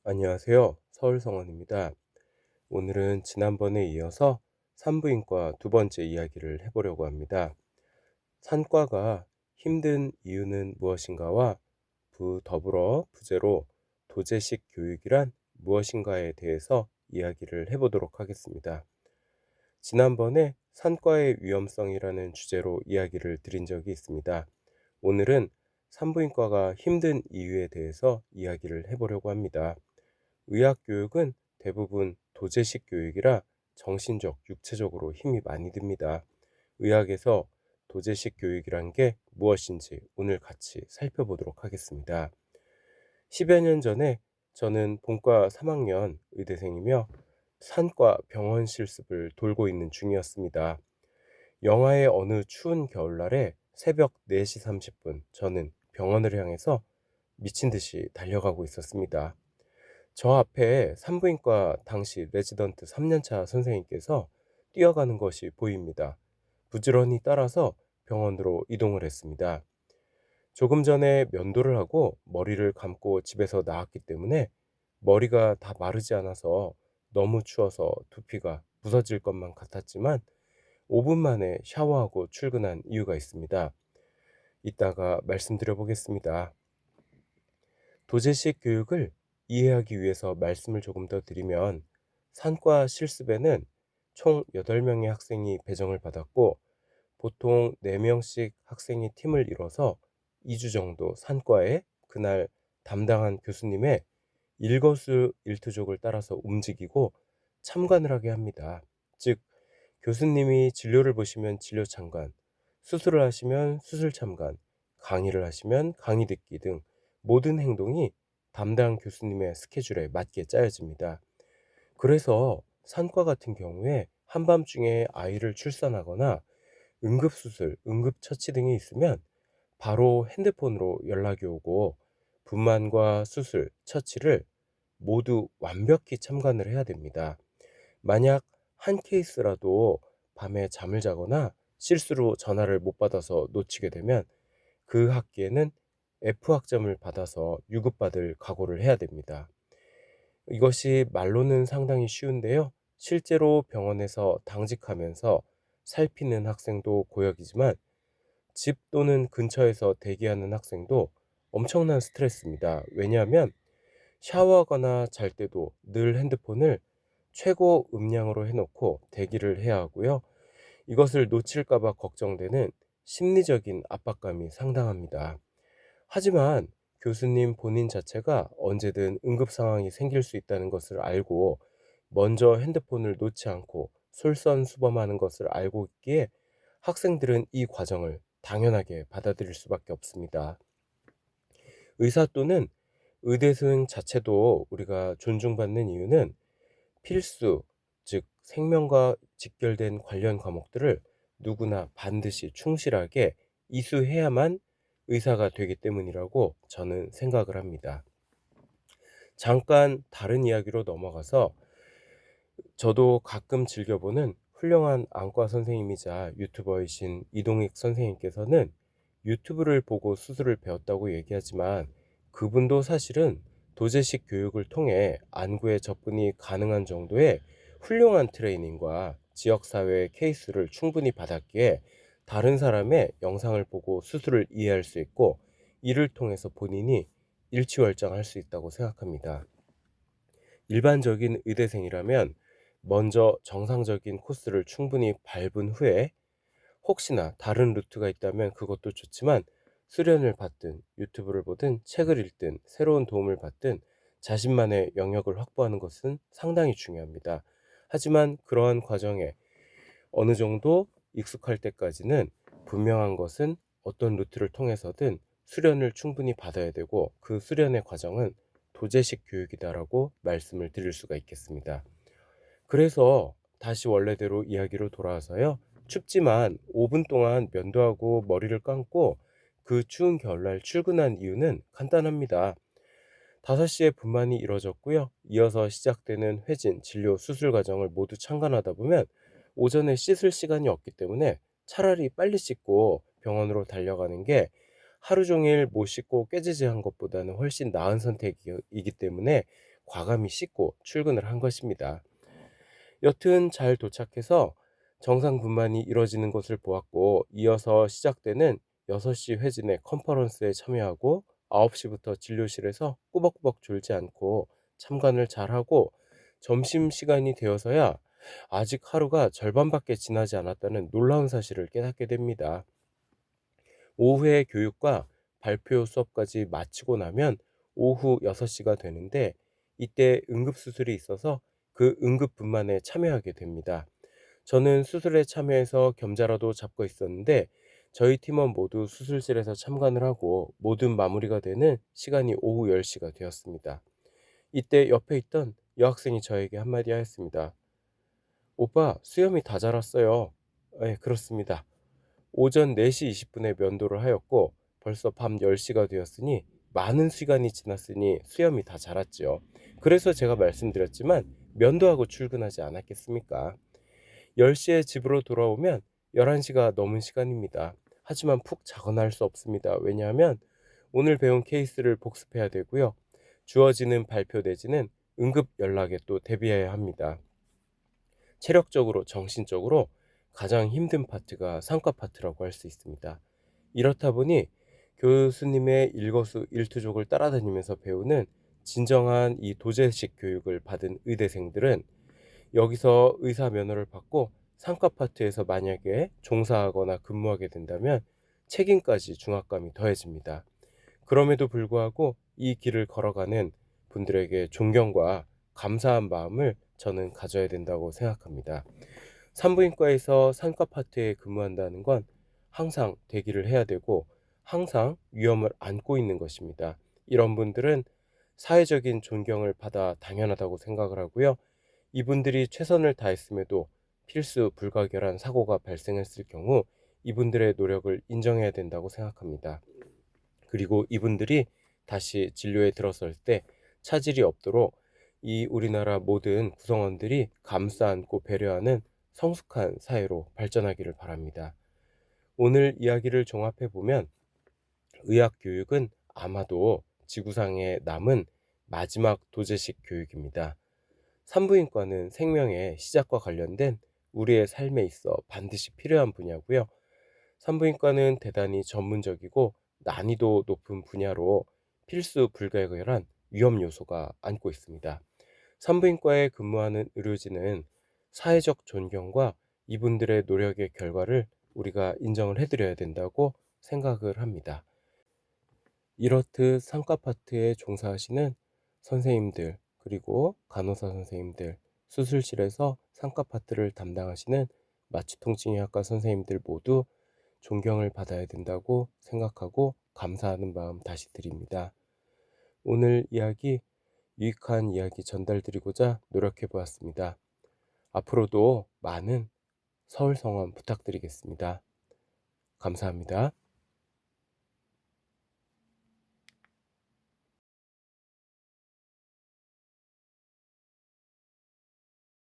안녕하세요. 서울성원입니다. 오늘은 지난번에 이어서 산부인과 두 번째 이야기를 해보려고 합니다. 산과가 힘든 이유는 무엇인가와 더불어 부제로 도제식 교육이란 무엇인가에 대해서 이야기를 해보도록 하겠습니다. 지난번에 산과의 위험성이라는 주제로 이야기를 드린 적이 있습니다. 오늘은 산부인과가 힘든 이유에 대해서 이야기를 해보려고 합니다. 의학교육은 대부분 도제식 교육이라 정신적, 육체적으로 힘이 많이 듭니다. 의학에서 도제식 교육이란 게 무엇인지 오늘 같이 살펴보도록 하겠습니다. 10여 년 전에 저는 본과 3학년 의대생이며 산과 병원 실습을 돌고 있는 중이었습니다. 영하의 어느 추운 겨울날에 새벽 4시 30분 저는 병원을 향해서 미친 듯이 달려가고 있었습니다. 저 앞에 산부인과 당시 레지던트 3년차 선생님께서 뛰어가는 것이 보입니다. 부지런히 따라서 병원으로 이동을 했습니다. 조금 전에 면도를 하고 머리를 감고 집에서 나왔기 때문에 머리가 다 마르지 않아서 너무 추워서 두피가 부서질 것만 같았지만 5분 만에 샤워하고 출근한 이유가 있습니다. 이따가 말씀드려 보겠습니다. 도제식 교육을 이해하기 위해서 말씀을 조금 더 드리면 산과 실습에는 총 8명의 학생이 배정을 받았고 보통 4명씩 학생이 팀을 이뤄서 2주 정도 산과에 그날 담당한 교수님의 일거수일투족을 따라서 움직이고 참관을 하게 합니다. 즉, 교수님이 진료를 보시면 진료 참관, 수술을 하시면 수술 참관, 강의를 하시면 강의 듣기 등 모든 행동이 담당 교수님의 스케줄에 맞게 짜여집니다. 그래서 산과 같은 경우에 한밤중에 아이를 출산하거나 응급수술, 응급처치 등이 있으면 바로 핸드폰으로 연락이 오고 분만과 수술, 처치를 모두 완벽히 참관을 해야 됩니다. 만약 한 케이스라도 밤에 잠을 자거나 실수로 전화를 못 받아서 놓치게 되면 그 학기에는 F학점을 받아서 유급받을 각오를 해야 됩니다. 이것이 말로는 상당히 쉬운데요. 실제로 병원에서 당직하면서 살피는 학생도 고역이지만 집 또는 근처에서 대기하는 학생도 엄청난 스트레스입니다. 왜냐하면 샤워하거나 잘 때도 늘 핸드폰을 최고 음량으로 해놓고 대기를 해야 하고요. 이것을 놓칠까봐 걱정되는 심리적인 압박감이 상당합니다. 하지만 교수님 본인 자체가 언제든 응급 상황이 생길 수 있다는 것을 알고 먼저 핸드폰을 놓지 않고 솔선수범하는 것을 알고 있기에 학생들은 이 과정을 당연하게 받아들일 수밖에 없습니다. 의사 또는 의대생 자체도 우리가 존중받는 이유는 필수, 즉 생명과 직결된 관련 과목들을 누구나 반드시 충실하게 이수해야만 의사가 되기 때문이라고 저는 생각을 합니다. 잠깐 다른 이야기로 넘어가서 저도 가끔 즐겨보는 훌륭한 안과 선생님이자 유튜버이신 이동익 선생님께서는 유튜브를 보고 수술을 배웠다고 얘기하지만 그분도 사실은 도제식 교육을 통해 안구에 접근이 가능한 정도의 훌륭한 트레이닝과 지역사회의 케이스를 충분히 받았기에 다른 사람의 영상을 보고 수술을 이해할 수 있고 이를 통해서 본인이 일취월장할 수 있다고 생각합니다. 일반적인 의대생이라면 먼저 정상적인 코스를 충분히 밟은 후에 혹시나 다른 루트가 있다면 그것도 좋지만 수련을 받든 유튜브를 보든 책을 읽든 새로운 도움을 받든 자신만의 영역을 확보하는 것은 상당히 중요합니다. 하지만 그러한 과정에 어느 정도 익숙할 때까지는 분명한 것은 어떤 루트를 통해서든 수련을 충분히 받아야 되고 그 수련의 과정은 도제식 교육이다라고 말씀을 드릴 수가 있겠습니다. 그래서 다시 원래대로 이야기로 돌아와서요. 춥지만 5분 동안 면도하고 머리를 감고 그 추운 겨울날 출근한 이유는 간단합니다. 5시에 분만이 이뤄졌고요. 이어서 시작되는 회진, 진료, 수술 과정을 모두 참관하다 보면 오전에 씻을 시간이 없기 때문에 차라리 빨리 씻고 병원으로 달려가는 게 하루 종일 못 씻고 꾀지지한 것보다는 훨씬 나은 선택이기 때문에 과감히 씻고 출근을 한 것입니다. 여튼 잘 도착해서 정상 분만이 이뤄지는 것을 보았고, 이어서 시작되는 6시 회진의 컨퍼런스에 참여하고 9시부터 진료실에서 꾸벅꾸벅 졸지 않고 참관을 잘하고 점심시간이 되어서야 아직 하루가 절반밖에 지나지 않았다는 놀라운 사실을 깨닫게 됩니다. 오후에 교육과 발표 수업까지 마치고 나면 오후 6시가 되는데, 이때 응급수술이 있어서 그 응급분만에 참여하게 됩니다. 저는 수술에 참여해서 겸사라도 잡고 있었는데, 저희 팀원 모두 수술실에서 참관을 하고 모든 마무리가 되는 시간이 오후 10시가 되었습니다. 이때 옆에 있던 여학생이 저에게 한마디 하였습니다. 오빠, 수염이 다 자랐어요. 네, 그렇습니다. 오전 4시 20분에 면도를 하였고 벌써 밤 10시가 되었으니 많은 시간이 지났으니 수염이 다 자랐지요. 그래서 제가 말씀드렸지만 면도하고 출근하지 않았겠습니까? 10시에 집으로 돌아오면 11시가 넘은 시간입니다. 하지만 푹 자거나 할 수 없습니다. 왜냐하면 오늘 배운 케이스를 복습해야 되고요. 주어지는 발표 내지는 응급 연락에 또 대비해야 합니다. 체력적으로, 정신적으로 가장 힘든 파트가 상과 파트라고 할 수 있습니다. 이렇다 보니 교수님의 일거수일투족을 따라다니면서 배우는 진정한 이 도제식 교육을 받은 의대생들은 여기서 의사 면허를 받고 상과 파트에서 만약에 종사하거나 근무하게 된다면 책임까지 중압감이 더해집니다. 그럼에도 불구하고 이 길을 걸어가는 분들에게 존경과 감사한 마음을 저는 가져야 된다고 생각합니다. 산부인과에서 산과 파트에 근무한다는 건 항상 대기를 해야 되고 항상 위험을 안고 있는 것입니다. 이런 분들은 사회적인 존경을 받아 당연하다고 생각을 하고요. 이분들이 최선을 다했음에도 필수 불가결한 사고가 발생했을 경우 이분들의 노력을 인정해야 된다고 생각합니다. 그리고 이분들이 다시 진료에 들어설 때 차질이 없도록 이 우리나라 모든 구성원들이 감싸 안고 배려하는 성숙한 사회로 발전하기를 바랍니다. 오늘 이야기를 종합해 보면 의학 교육은 아마도 지구상에 남은 마지막 도제식 교육입니다. 산부인과는 생명의 시작과 관련된 우리의 삶에 있어 반드시 필요한 분야고요. 산부인과는 대단히 전문적이고 난이도 높은 분야로 필수 불가결한 위험 요소가 안고 있습니다. 산부인과에 근무하는 의료진은 사회적 존경과 이분들의 노력의 결과를 우리가 인정을 해드려야 된다고 생각을 합니다. 이렇듯 상과 파트에 종사하시는 선생님들, 그리고 간호사 선생님들, 수술실에서 상과 파트를 담당하시는 마취통증의학과 선생님들 모두 존경을 받아야 된다고 생각하고 감사하는 마음 다시 드립니다. 오늘 이야기 유익한 이야기 전달드리고자 노력해 보았습니다. 앞으로도 많은 서울 성원 부탁드리겠습니다. 감사합니다.